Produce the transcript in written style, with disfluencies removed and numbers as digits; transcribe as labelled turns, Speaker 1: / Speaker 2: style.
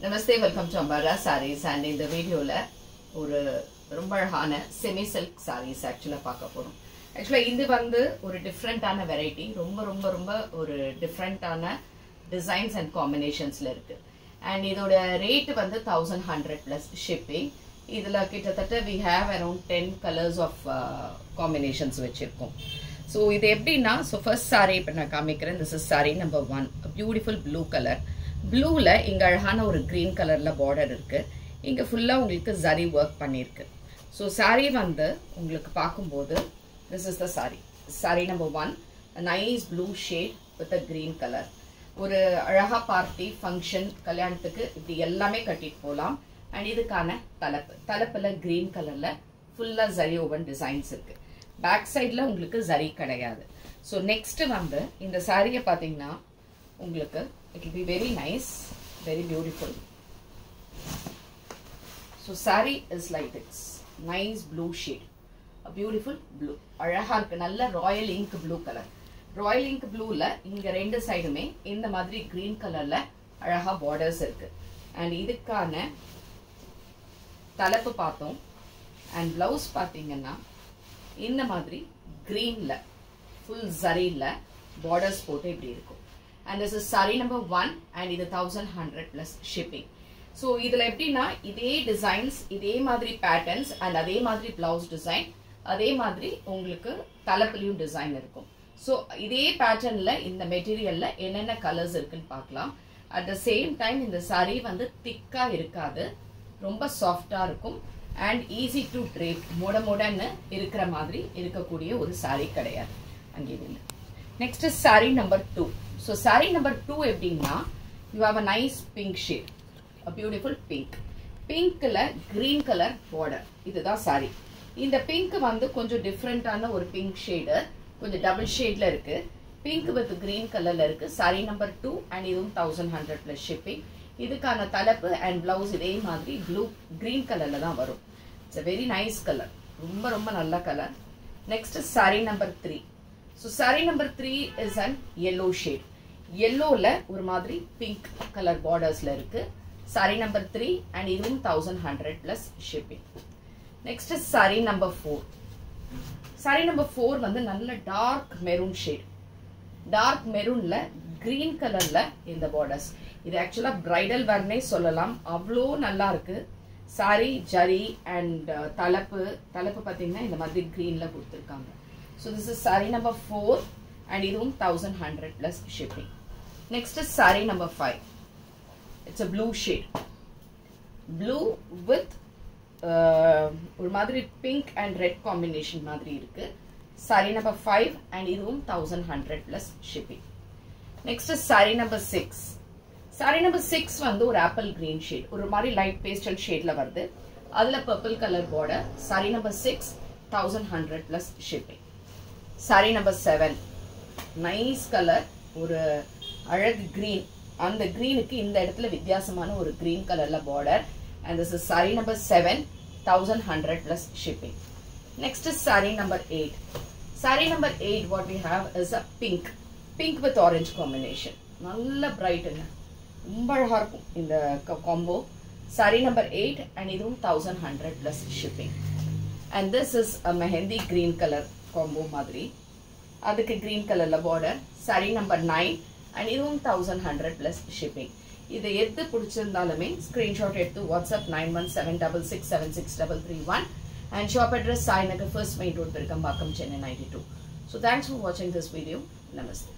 Speaker 1: Namaste, welcome to Ambara Sarees and in the video ஒரு ரொம்ப அழகான செமி சில்க் sarees actually பார்க்க போறோம். Actually இது வந்து ஒரு டிஃபரண்டான வெரைட்டி, ரொம்ப ஒரு டிஃபரண்டான டிசைன்ஸ் அண்ட் காம்பினேஷன்ஸ்ல இருக்கு. And இதோட ரேட் வந்து 1100 plus shipping. இதுல கிட்டத்தட்ட we have around 10 colors of combinations வச்சிருக்கோம். So இது எப்படின்னா, so first saree இப்ப நான் காமிக்கிறேன். This is saree number 1, a beautiful blue color. Blueல இங்க அழகான ஒரு green colorல border இருக்கு. இங்க ஃபுல்லா உங்களுக்கு zari work பண்ணிருக்கு. So saree வந்து உங்களுக்கு பாக்கும்போது this is the saree number 1, a nice blue shade with a green color. ஒரு அழகா பார்ட்டி ஃபங்க்ஷன் கல்யாணத்துக்கு இப்படி எல்லாமே கட்டிட்டு போலாம். and இதுக்கான தலைப்புல green colorல ஃபுல்லா zari woven designs இருக்கு. பேக் சைடுல உங்களுக்கு zari கிடையாது. So next வந்து இந்த saree பாத்தீங்கன்னா உங்களுக்கு it will be very nice, very beautiful. So saree is like this, nice blue shade, a beautiful blue. அழகா இருக்கு, நல்ல royal ink blue colour. Royal ink ப்ளூல இங்க ரெண்டு சைடுமே இந்த மாதிரி green கலர்ல அழகா பார்டர்ஸ் இருக்கு. and இதுக்கான தலைப்பு பார்த்தோம். and blouse பாத்தீங்கன்னா இந்த மாதிரி greenல full zariல borders போட்டு இப்படி இருக்கும். and this is saree number 1 and இது 1100 plus shipping. so இதுல எப்படின்னா இதே டிசைன்ஸ், இதே மாதிரி பேட்டர்ன்ஸ் and அதே மாதிரி blouse டிசைன், அதே மாதிரி உங்களுக்கு தலைப்புலயும் டிசைன் இருக்கும். so இதே பேட்டர்ன்ல இந்த மெட்டீரியல்ல என்னென்ன கலர்ஸ் இருக்குன்னு பார்க்கலாம். at the same time இந்த saree வந்து திக்கா இருக்காது, ரொம்ப சாஃப்டா இருக்கும் and easy to drape. மொடன்னு இருக்கிற மாதிரி இருக்கக்கூடிய ஒரு saree கிடையாது. அங்கே இல்லை. next is saree number 2. so saree number 2 எப்படின்னா, you have a nice pink shade, a beautiful pink. pinkல green color border. இதுதான் saree. இந்த pink வந்து கொஞ்சம் டிஃபரண்டான ஒரு pink shade, கொஞ்சம் டபுள் ஷேட்ல இருக்கு. pink with green colorல இருக்கு. saree number 2 and இதுவும் 1100 plus shipping. இதுக்கான தலைப்பு and blouse இதே மாதிரி blue green colorல தான் வரும். it's a very nice color, ரொம்ப நல்ல colour. next is saree number 3. so saree number 3 is an yellow shade. yellowல ஒரு மாதிரி pink color bordersல இருக்கு. saree number 3 and இதுவும் 1100 plus shipping. next is saree number 4. saree number 4 வந்து நல்ல dark maroon shade. dark maroonல green colorல இந்த borders. இது actually bridal wearனே சொல்லலாம், அவ்வளோ நல்லா இருக்கு. saree ஜரி and தலைப்பு பாத்தீங்கன்னா இந்த மாதிரி greenல கொடுத்திருக்காங்க. so this is saree number 4 and இதுவும் 1100 plus shipping. next is saree number 5. it's a blue shade, blue with ஒரு மாதிரி pink and red combination மாதிரி இருக்கு. saree number 5 and இதுவும் 1100 plus shipping. next is saree number 6. saree number 6 வந்து ஒரு apple green shade, ஒரு மாதிரி light pastel shadeல வருது. அதுல purple color border. saree number 6 1100 plus shipping. saree number 7, nice color, ஒரு அழகு green. அந்த greenக்கு இந்த இடத்துல வித்தியாசமான ஒரு green colorல border. and this is saree number 7 1100 plus shipping. next is saree number 8. saree number 8 what we have is a pink with orange combination. நல்ல பிரைட்ங்க, ரொம்ப அழகா இருக்கும் இந்த combo. saree number 8 and இதுவும் 1100 plus shipping. and this is a mehendi green color combo மாதிரி, அதுக்கு green colorல border. saree number 9 and இதுவும் 1100 plus shipping. இது எது பிடிச்சிருந்தாலுமே screenshot எடுத்து WhatsApp 9176676331 and shop address Sainagar First Main Road, Perkambakkam, Chennai 92. so thanks for watching this video. Namaste.